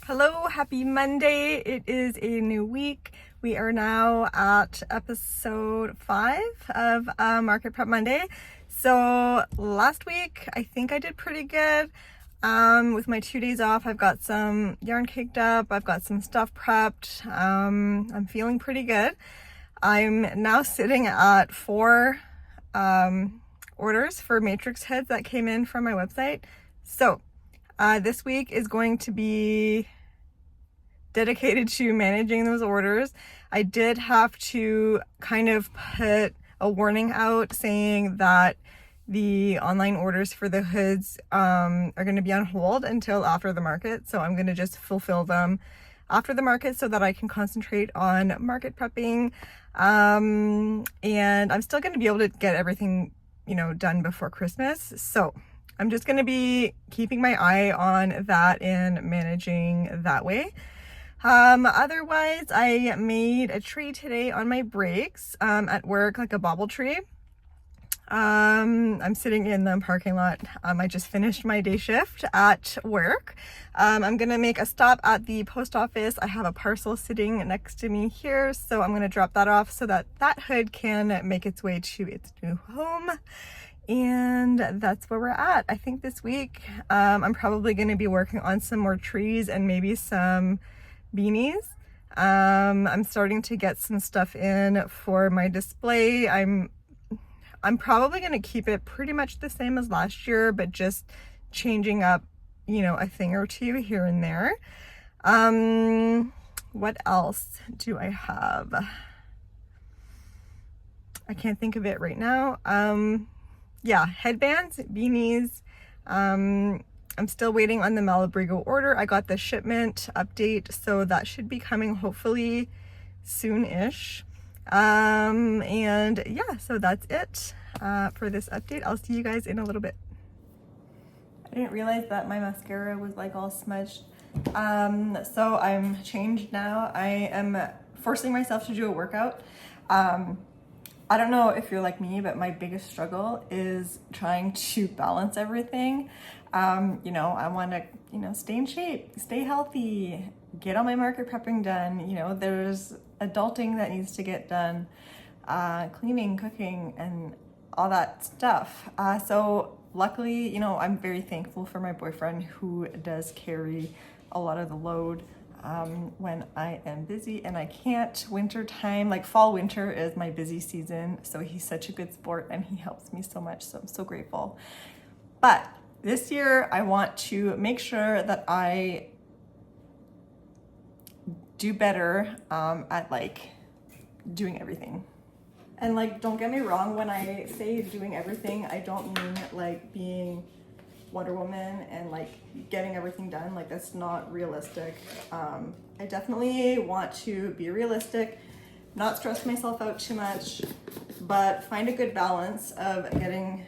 Hello, happy Monday. It is a new week. We are now at episode 5 of Market Prep Monday. So last week, I think I did pretty good. With my 2 days off, I've got some yarn caked up. I've got some stuff prepped. I'm feeling pretty good. I'm now sitting at 4 orders for Matrixx heads that came in from my website. So this week is going to be dedicated to managing those orders. I did have to kind of put a warning out saying that the online orders for the hoods are going to be on hold until after the market. So I'm going to just fulfill them after the market so that I can concentrate on market prepping. And I'm still going to be able to get everything, done before Christmas. So I'm just going to be keeping my eye on that and managing that way. Otherwise, I made a tree today on my breaks at work, like a bobble tree. I'm sitting in the parking lot. I just finished my day shift at work. I'm going to make a stop at the post office. I have a parcel sitting next to me here, so I'm going to drop that off so that that hood can make its way to its new home. And that's where we're at. I think this week I'm probably going to be working on some more trees and maybe some beanies. I'm starting to get some stuff in for my display. I'm probably going to keep it pretty much the same as last year, but just changing up, a thing or two here and there. What else do I have? I can't think of it right now. Yeah, headbands, beanies. I'm still waiting on the Malabrigo order. I got the shipment update, so that should be coming hopefully soon-ish. And yeah, so that's it for this update. I'll see you guys in a little bit. I didn't realize that my mascara was like all smudged. So I'm changed now. I am forcing myself to do a workout. I don't know if you're like me, but my biggest struggle is trying to balance everything. I want to, stay in shape, stay healthy, get all my market prepping done. There's adulting that needs to get done, cleaning, cooking, and all that stuff. So luckily, I'm very thankful for my boyfriend who does carry a lot of the load when I am busy and I can't. Winter time, like fall winter is my busy season, so he's such a good sport and he helps me so much, so I'm so grateful. But this year I want to make sure that I do better at doing everything. And don't get me wrong, when I say doing everything, I don't mean being Wonder Woman and getting everything done. That's not realistic. I definitely want to be realistic, not stress myself out too much, but find a good balance of getting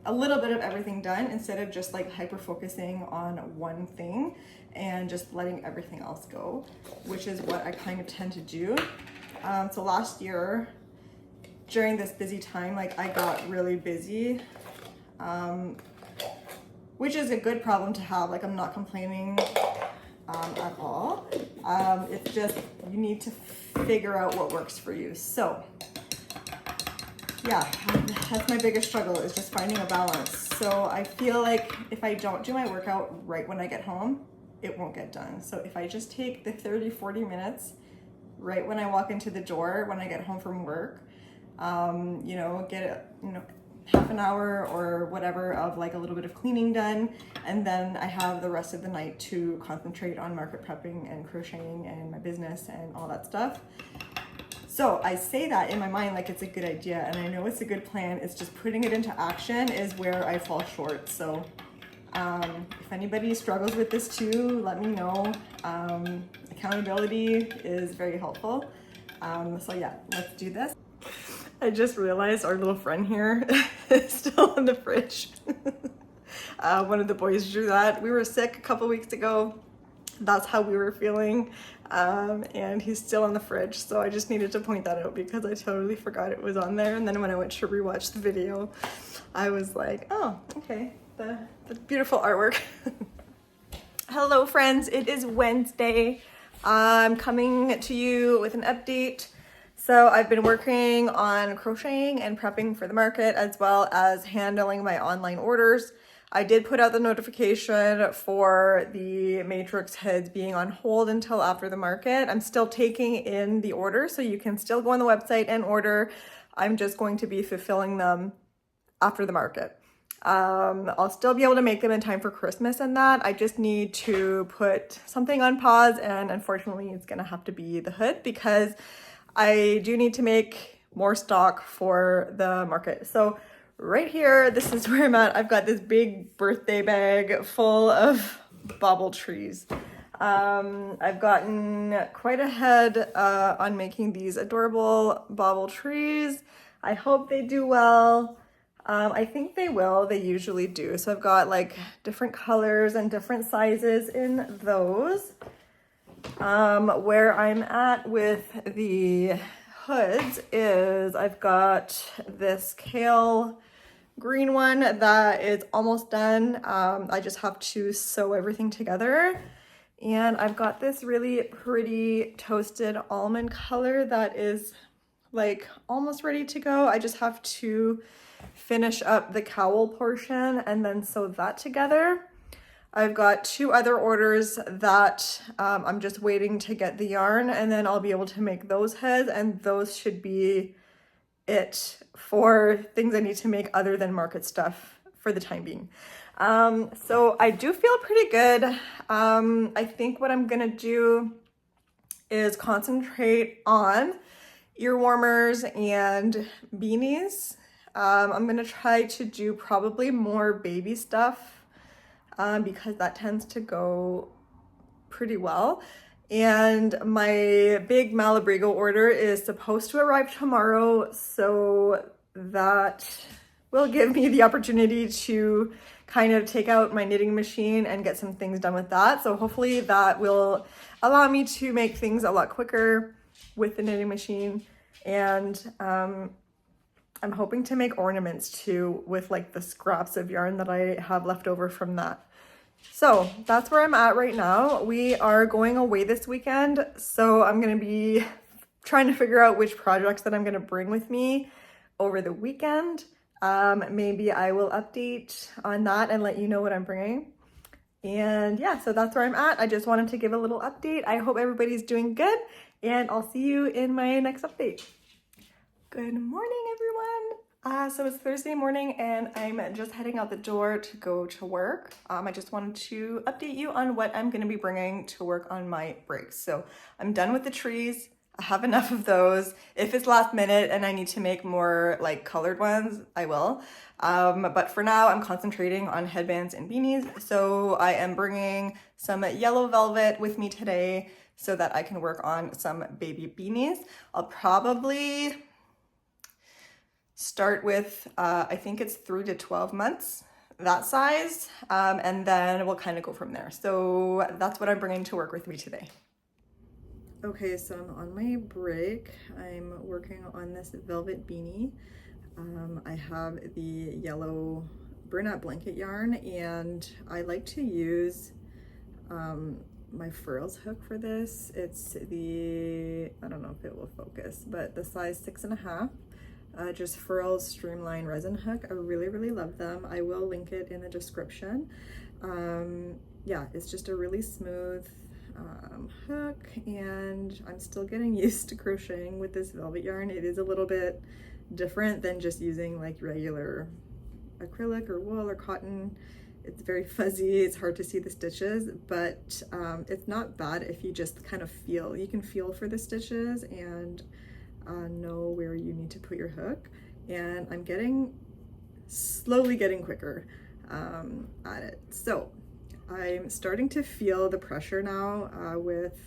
a little bit of everything done instead of just hyper focusing on one thing and just letting everything else go, which is what I kind of tend to do. So last year during this busy time, I got really busy, which is a good problem to have. I'm not complaining at all. It's just you need to figure out what works for you. So yeah, that's my biggest struggle, is just finding a balance. So I feel like if I don't do my workout right when I get home, it won't get done. So if I just take the 30-40 minutes right when I walk into the door when I get home from work, get half an hour or whatever of a little bit of cleaning done, and then I have the rest of the night to concentrate on market prepping and crocheting and my business and all that stuff. So I say that in my mind it's a good idea, and I know it's a good plan. It's just putting it into action is where I fall short. So if anybody struggles with this too, let me know. Accountability is very helpful. So yeah, let's do this. I just realized our little friend here is still in the fridge. One of the boys drew that. We were sick a couple weeks ago. That's how we were feeling. And he's still in the fridge. So I just needed to point that out because I totally forgot it was on there. And then when I went to rewatch the video, I was like, oh, okay, the beautiful artwork. Hello friends, it is Wednesday. I'm coming to you with an update. So I've been working on crocheting and prepping for the market as well as handling my online orders. I did put out the notification for the Matrixx heads being on hold until after the market. I'm still taking in the orders, so you can still go on the website and order. I'm just going to be fulfilling them after the market. I'll still be able to make them in time for Christmas and that. I just need to put something on pause, and unfortunately it's gonna have to be the hood because I do need to make more stock for the market. So right here, this is where I'm at. I've got this big birthday bag full of bauble trees. I've gotten quite ahead on making these adorable bauble trees. I hope they do well. I think they will, they usually do. So I've got like different colors and different sizes in those. Where I'm at with the hoods is I've got this kale green one that is almost done. I just have to sew everything together. And I've got this really pretty toasted almond color that is like almost ready to go. I just have to finish up the cowl portion and then sew that together. I've got two other orders that I'm just waiting to get the yarn, and then I'll be able to make those heads, and those should be it for things I need to make other than market stuff for the time being. So I do feel pretty good. I think what I'm gonna do is concentrate on ear warmers and beanies. I'm gonna try to do probably more baby stuff because that tends to go pretty well. And my big Malabrigo order is supposed to arrive tomorrow, so that will give me the opportunity to kind of take out my knitting machine and get some things done with that. So hopefully that will allow me to make things a lot quicker with the knitting machine. And I'm hoping to make ornaments too with like the scraps of yarn that I have left over from that. So that's where I'm at right now. We are going away this weekend, so I'm gonna be trying to figure out which projects that I'm gonna bring with me over the weekend. Maybe I will update on that and let you know what I'm bringing. And yeah, so that's where I'm at. I just wanted to give a little update. I hope everybody's doing good, and I'll see you in my next update. Good morning, everyone. So it's Thursday morning and I'm just heading out the door to go to work. I just wanted to update you on what I'm going to be bringing to work on my breaks. So I'm done with the trees. I have enough of those. If it's last minute and I need to make more like colored ones, I will. But for now, I'm concentrating on headbands and beanies. So I am bringing some yellow velvet with me today so that I can work on some baby beanies. I'll probably start with, I think it's 3 to 12 months, that size, and then we'll kind of go from there. So that's what I'm bringing to work with me today. Okay, so I'm on my break. I'm working on this Velvet Beanie. I have the yellow burnout blanket yarn, and I like to use my Furls hook for this. It's the, I don't know if it will focus, but the size 6.5. Just Furls Streamline resin hook. I really love them. I will link it in the description. Yeah, it's just a really smooth hook, and I'm still getting used to crocheting with this velvet yarn. It is a little bit different than just using like regular acrylic or wool or cotton. It's very fuzzy, it's hard to see the stitches, but it's not bad if you just kind of feel. You can feel for the stitches and know where you need to put your hook. And I'm slowly getting quicker at it. So I'm starting to feel the pressure now with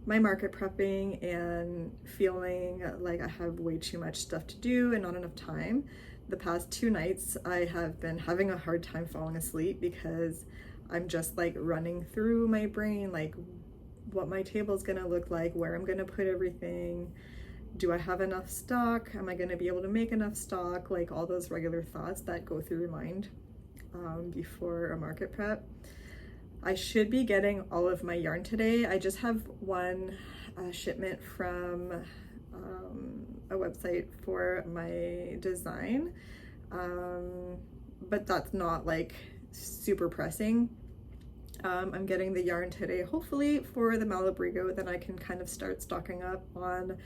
my market prepping and feeling like I have way too much stuff to do and not enough time. The past 2 nights I have been having a hard time falling asleep because I'm just like running through my brain like what my table is gonna look like, where I'm gonna put everything, do I have enough stock, am I gonna be able to make enough stock, like all those regular thoughts that go through your mind before a market prep. I should be getting all of my yarn today. I just have one shipment from a website for my design, but that's not like super pressing. I'm getting the yarn today, hopefully for the Malabrigo, then I can kind of start stocking up on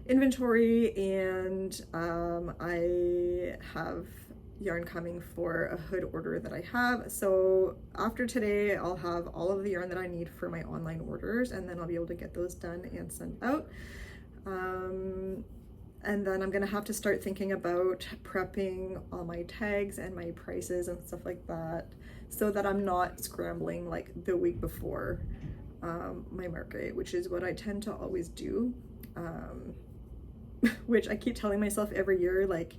inventory, and I have yarn coming for a hood order that I have. So after today, I'll have all of the yarn that I need for my online orders, and then I'll be able to get those done and sent out. And then I'm gonna have to start thinking about prepping all my tags and my prices and stuff like that, so that I'm not scrambling like the week before my market, which is what I tend to always do. Which I keep telling myself every year, like,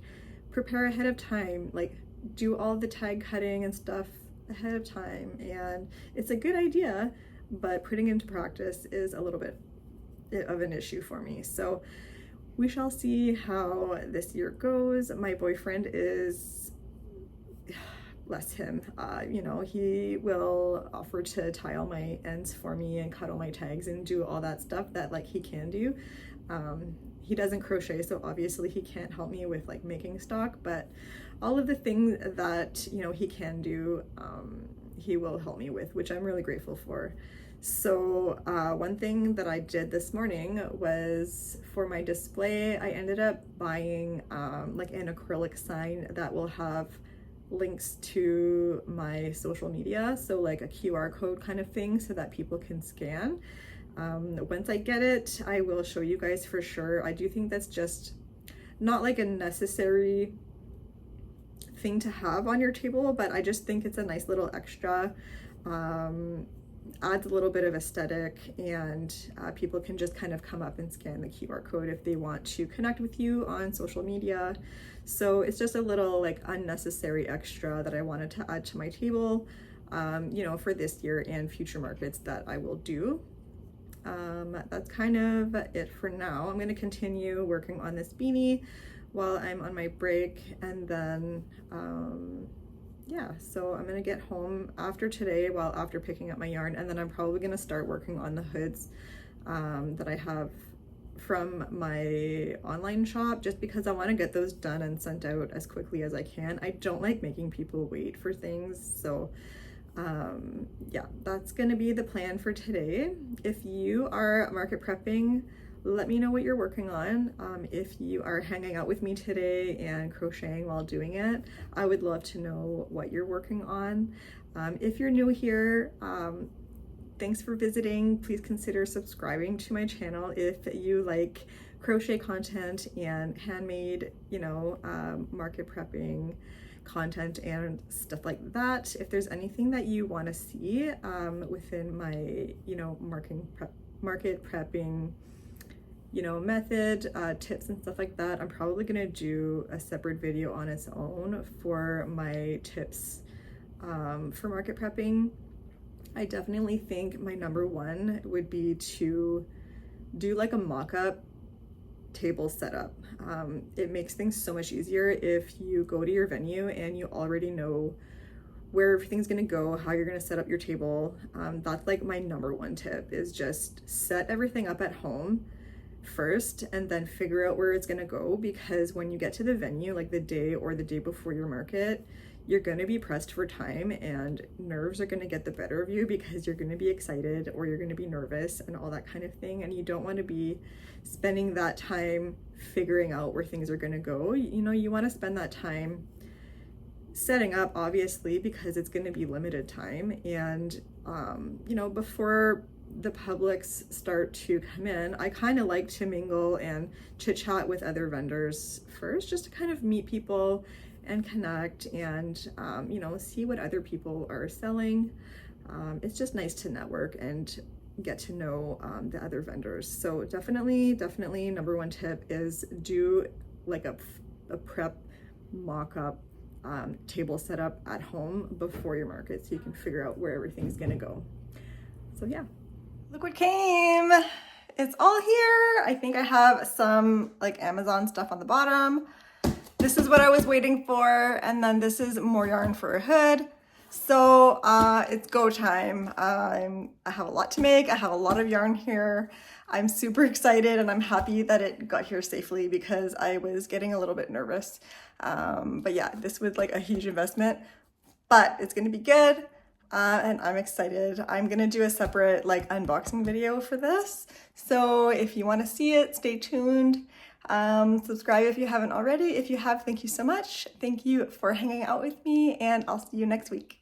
prepare ahead of time, like do all the tag cutting and stuff ahead of time, and it's a good idea, but putting into practice is a little bit of an issue for me. So we shall see how this year goes. My boyfriend is, bless him, you know, he will offer to tie all my ends for me and cut all my tags and do all that stuff that like he can do. He doesn't crochet, so obviously he can't help me with like making stock, but all of the things that, you know, he can do, he will help me with, which I'm really grateful for. So one thing that I did this morning was, for my display, I ended up buying like an acrylic sign that will have links to my social media, so like a QR code kind of thing, so that people can scan. Once I get it, I will show you guys for sure. I do think that's just not like a necessary thing to have on your table, but I just think it's a nice little extra. Adds a little bit of aesthetic, and people can just kind of come up and scan the QR code if they want to connect with you on social media. So it's just a little like unnecessary extra that I wanted to add to my table, you know, for this year and future markets that I will do. That's kind of it for now. I'm going to continue working on this beanie while I'm on my break, and then yeah, so I'm gonna get home after today, well, after picking up my yarn, and then I'm probably gonna start working on the hoods that I have from my online shop, just because I want to get those done and sent out as quickly as I can. I don't like making people wait for things, so yeah, that's gonna be the plan for today. If you are market prepping, let me know what you're working on. If you are hanging out with me today and crocheting while doing it, I would love to know what you're working on. If you're new here, thanks for visiting. Please consider subscribing to my channel if you like crochet content and handmade, you know, market prepping content and stuff like that. If there's anything that you want to see within my, you know, market prepping, you know, method, tips and stuff like that, I'm probably gonna do a separate video on its own for my tips for market prepping. I definitely think my number one would be to do like a mock-up table setup. It makes things so much easier if you go to your venue and you already know where everything's gonna go, how you're gonna set up your table. That's like my number one tip, is just set everything up at home first and then figure out where it's gonna go, because when you get to the venue, like the day or the day before your market, you're gonna be pressed for time and nerves are gonna get the better of you, because you're gonna be excited or you're gonna be nervous and all that kind of thing, and you don't want to be spending that time figuring out where things are gonna go. You know, you want to spend that time setting up, obviously, because it's going to be limited time, and you know, before the publics start to come in, I kind of like to mingle and chit chat with other vendors first, just to kind of meet people and connect and you know, see what other people are selling. It's just nice to network and get to know the other vendors. So definitely number one tip is do like a prep mock-up table setup at home before your market, so you can figure out where everything's gonna go. So yeah, look what came. It's all here. I think I have some like Amazon stuff on the bottom. This is what I was waiting for, and then this is more yarn for a hood. So it's go time. I have a lot to make. I have a lot of yarn here. I'm super excited and I'm happy that it got here safely because I was getting a little bit nervous. But yeah, this was like a huge investment, but it's gonna be good. And I'm excited. I'm gonna do a separate like unboxing video for this. So if you wanna see it, stay tuned. Subscribe if you haven't already. If you have, thank you so much. Thank you for hanging out with me and I'll see you next week.